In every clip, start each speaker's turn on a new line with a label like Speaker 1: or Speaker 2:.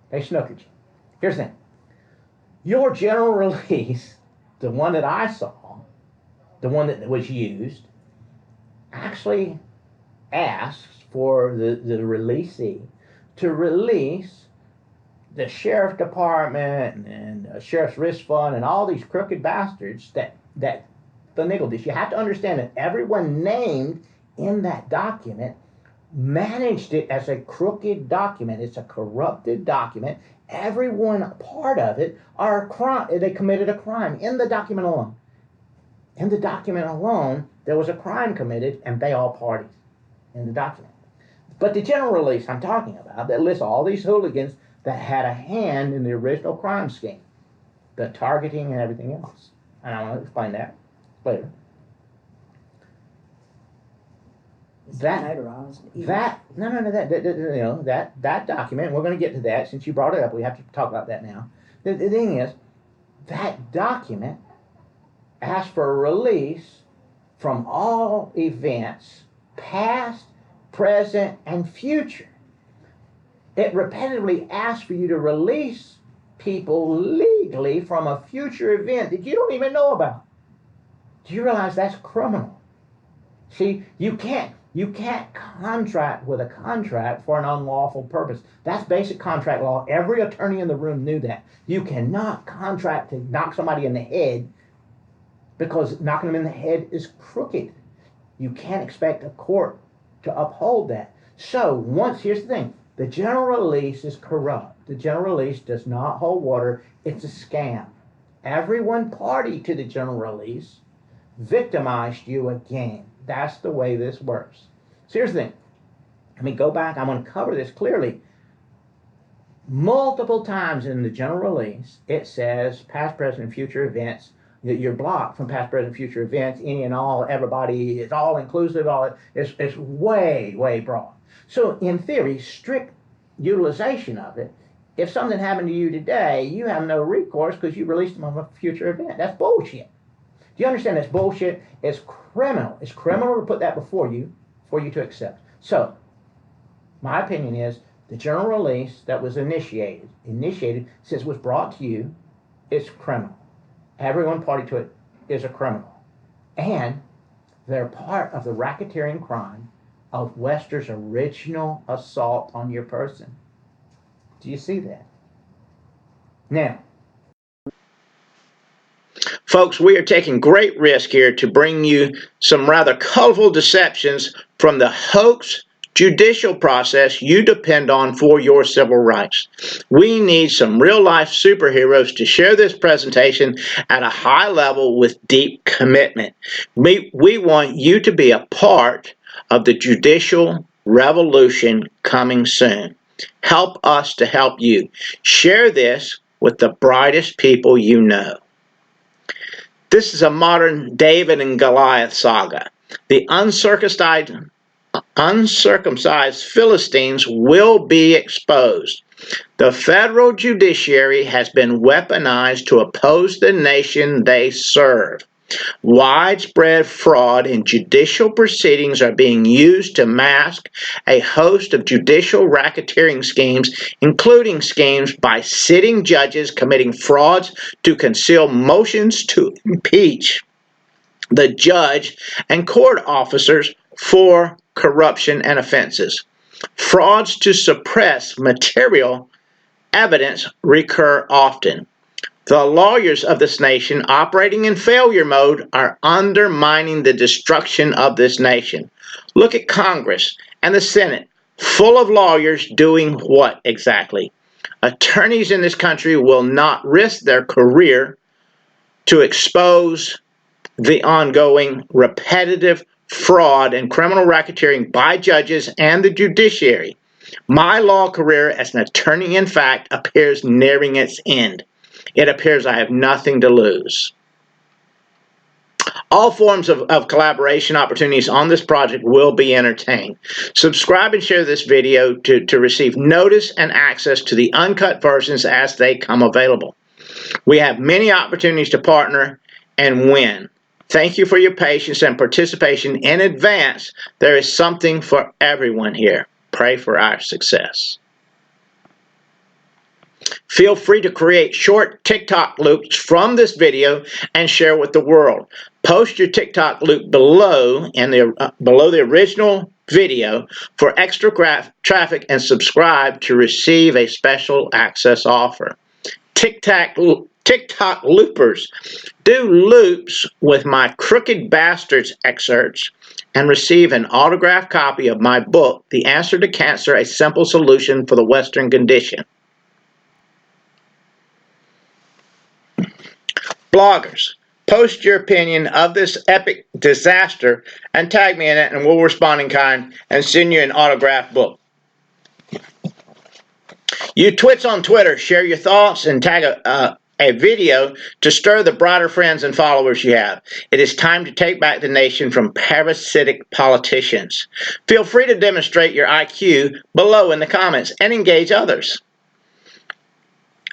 Speaker 1: They snookered you. Here's the thing. Your general release, the one that I saw, the one that was used, actually asks for the releasee to release the sheriff department and sheriff's risk fund and all these crooked bastards that finagled this. You have to understand that everyone named in that document managed it as a crooked document. It's a corrupted document. Everyone part of it are a crime. They committed a crime in the document alone. In the document alone, there was a crime committed, and they all parties in the document. But the general release I'm talking about that lists all these hooligans that had a hand in the original crime scheme, the targeting and everything else. And I want to explain that later. That document, we're going to get to that. Since you brought it up, we have to talk about that now. The thing is, that document asks for a release from all events, past, present, and future. It repetitively asks for you to release people legally from a future event that you don't even know about. Do you realize that's criminal? See, you can't contract with a contract for an unlawful purpose. That's basic contract law. Every attorney in the room knew that. You cannot contract to knock somebody in the head because knocking them in the head is crooked. You can't expect a court to uphold that. So here's the thing. The general release is corrupt. The general release does not hold water. It's a scam. Everyone party to the general release victimized you again. That's the way this works. So here's the thing. Let me go back. I'm going to cover this clearly. Multiple times in the general release, it says past, present, and future events. That you're blocked from past, present, future events. Any and all, everybody, it's all inclusive. It's way, way broad. So in theory, strict utilization of it, if something happened to you today, you have no recourse because you released them on a future event. That's bullshit. Do you understand that's bullshit? It's criminal. It's criminal to put that before you for you to accept. So, my opinion is the general release that was initiated, since it was brought to you, it's criminal. Everyone party to it is a criminal. And they're part of the racketeering crime of Wester's original assault on your person. Do you see that? Now, folks, we are taking great risk here to bring you some rather colorful deceptions from the hoax judicial process you depend on for your civil rights. We need some real-life superheroes to share this presentation at a high level with deep commitment. We want you to be a part of the judicial revolution coming soon. Help us to help you. Share this with the brightest people you know. This is a modern David and Goliath saga. The uncircumcised Philistines will be exposed. The federal judiciary has been weaponized to oppose the nation they serve. Widespread fraud in judicial proceedings are being used to mask a host of judicial racketeering schemes, including schemes by sitting judges committing frauds to conceal motions to impeach the judge and court officers for corruption and offenses. Frauds to suppress material evidence recur often. The lawyers of this nation operating in failure mode are undermining the destruction of this nation. Look at Congress and the Senate, full of lawyers doing what exactly? Attorneys in this country will not risk their career to expose the ongoing repetitive fraud and criminal racketeering by judges and the judiciary. My law career as an attorney, in fact, appears nearing its end. It appears I have nothing to lose. All forms of collaboration opportunities on this project will be entertained. Subscribe and share this video to receive notice and access to the uncut versions as they come available. We have many opportunities to partner and win. Thank you for your patience and participation in advance. There is something for everyone here. Pray for our success. Feel free to create short TikTok loops from this video and share with the world. Post your TikTok loop below below the original video for extra traffic and subscribe to receive a special access offer. TikTok loopers, do loops with my Crooked Bastards excerpts and receive an autographed copy of my book, The Answer to Cancer, A Simple Solution for the Western Condition. Bloggers, post your opinion of this epic disaster and tag me in it, and we'll respond in kind and send you an autographed book. You twits on Twitter, share your thoughts and tag a video to stir the broader friends and followers you have. It is time to take back the nation from parasitic politicians. Feel free to demonstrate your IQ below in the comments and engage others.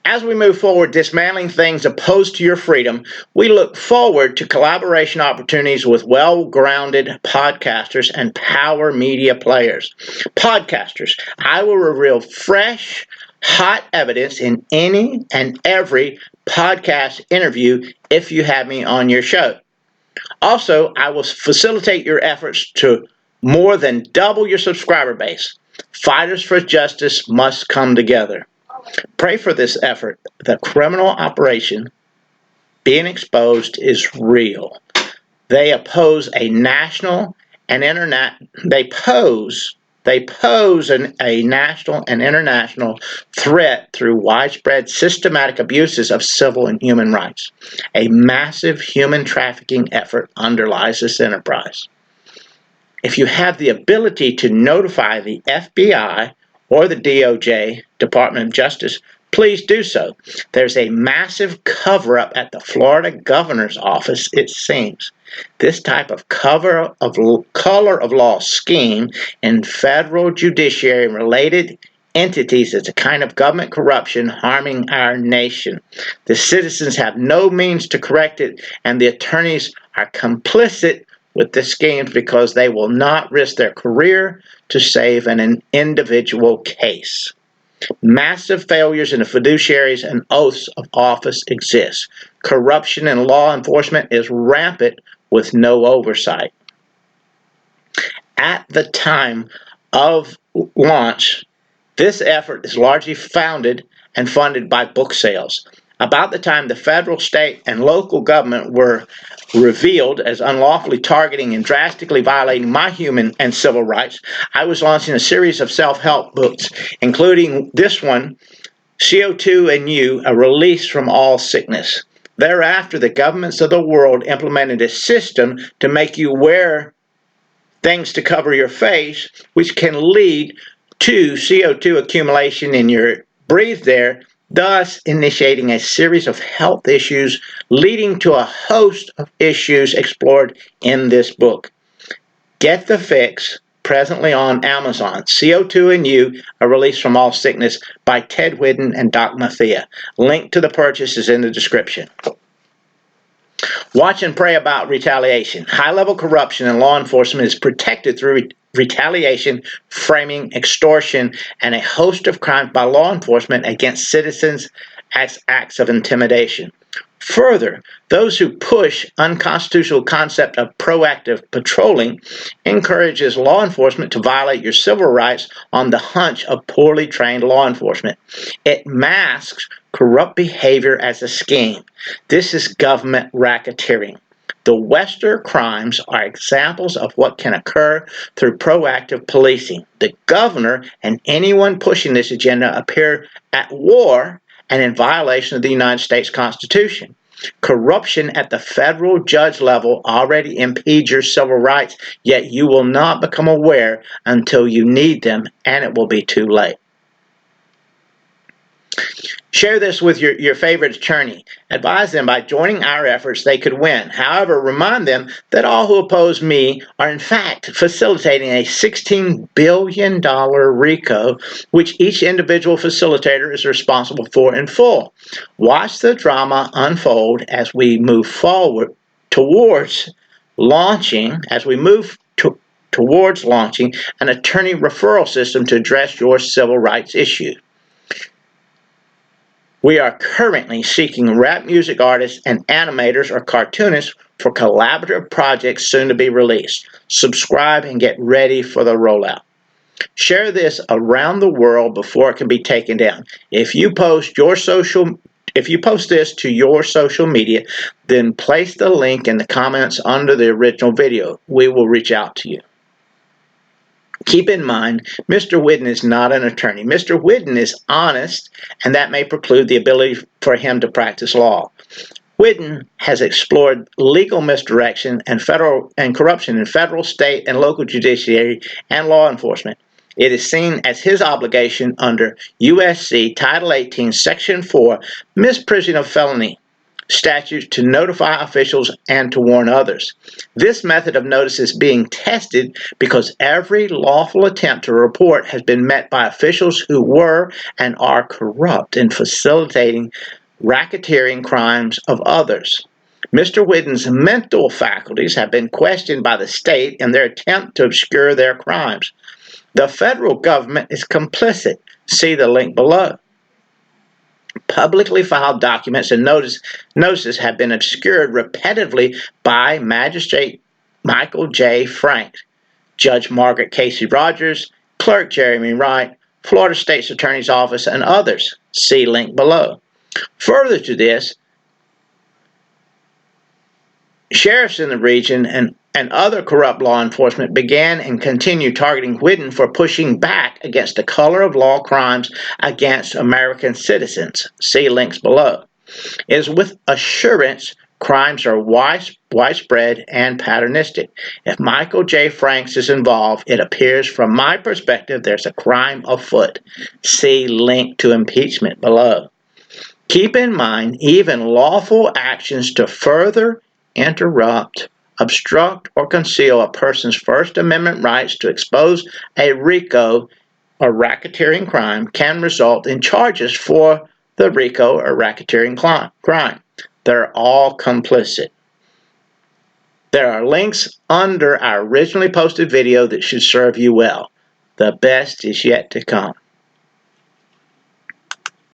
Speaker 1: As we move forward dismantling things opposed to your freedom, we look forward to collaboration opportunities with well-grounded podcasters and power media players. Podcasters, I will reveal fresh, hot evidence in any and every podcast interview if you have me on your show. Also, I will facilitate your efforts to more than double your subscriber base. Fighters for justice must come together. Pray for this effort. The criminal operation being exposed is real. They oppose a national and they pose a national and international threat through widespread systematic abuses of civil and human rights. A massive human trafficking effort underlies this enterprise. If you have the ability to notify the FBI or the DOJ, Department of Justice, please do so. There's a massive cover-up at the Florida governor's office, it seems. This type of color of law scheme in federal judiciary and related entities is a kind of government corruption harming our nation. The citizens have no means to correct it, and the attorneys are complicit with the schemes because they will not risk their career to save an individual case. Massive failures in the fiduciaries and oaths of office exist. Corruption in law enforcement is rampant with no oversight. At the time of launch, this effort is largely founded and funded by book sales. About the time the federal, state, and local government were revealed as unlawfully targeting and drastically violating my human and civil rights, I was launching a series of self-help books, including this one, CO2 and You, A Release from All Sickness. Thereafter, the governments of the world implemented a system to make you wear things to cover your face, which can lead to CO2 accumulation in your breathe there, thus initiating a series of health issues leading to a host of issues explored in this book. Get the Fix, presently on Amazon. CO2 and You, A Release from All Sickness by Ted Whidden and Doc Mathia. Link to the purchase is in the description. Watch and pray about retaliation. High-level corruption in law enforcement is protected through retaliation, framing, extortion, and a host of crimes by law enforcement against citizens as acts of intimidation. Further, those who push unconstitutional concept of proactive patrolling encourages law enforcement to violate your civil rights on the hunch of poorly trained law enforcement. It masks corrupt behavior as a scheme. This is government racketeering. The westr crimes are examples of what can occur through proactive policing. The governor and anyone pushing this agenda appear at war and in violation of the United States Constitution. Corruption at the federal judge level already impedes your civil rights, yet you will not become aware until you need them, and it will be too late. Share this with your favorite attorney. Advise them by joining our efforts they could win. However, remind them that all who oppose me are in fact facilitating a $16 billion RICO, which each individual facilitator is responsible for in full. Watch the drama unfold as we move forward towards launching, towards launching an attorney referral system to address your civil rights issue. We are currently seeking rap music artists and animators or cartoonists for collaborative projects soon to be released. Subscribe and get ready for the rollout. Share this around the world before it can be taken down. If you post this to your social media, then place the link in the comments under the original video. We will reach out to you. Keep in mind, Mr. Whidden is not an attorney. Mr. Whidden is honest, and that may preclude the ability for him to practice law. Whidden has explored legal misdirection and corruption in federal, state, and local judiciary and law enforcement. It is seen as his obligation under USC Title 18, Section 4, misprision of felony statutes to notify officials and to warn others. This method of notice is being tested because every lawful attempt to report has been met by officials who were and are corrupt in facilitating racketeering crimes of others. Mr. Whidden's mental faculties have been questioned by the state in their attempt to obscure their crimes. The federal government is complicit. See the link below. Publicly filed documents and notices have been obscured repetitively by Magistrate Michael J. Frank, Judge Margaret Casey Rogers, Clerk Jeremy Wright, Florida State's Attorney's Office, and others. See link below. Further to this, sheriffs in the region and other corrupt law enforcement began and continue targeting Whidden for pushing back against the color of law crimes against American citizens. See links below. It is with assurance crimes are widespread and patternistic. If Michael J. Franks is involved, it appears from my perspective there's a crime afoot. See link to impeachment below. Keep in mind, even lawful actions to further interrupt, obstruct, or conceal a person's First Amendment rights to expose a RICO or racketeering crime can result in charges for the RICO or racketeering crime. They're all complicit. There are links under our originally posted video that should serve you well. The best is yet to come.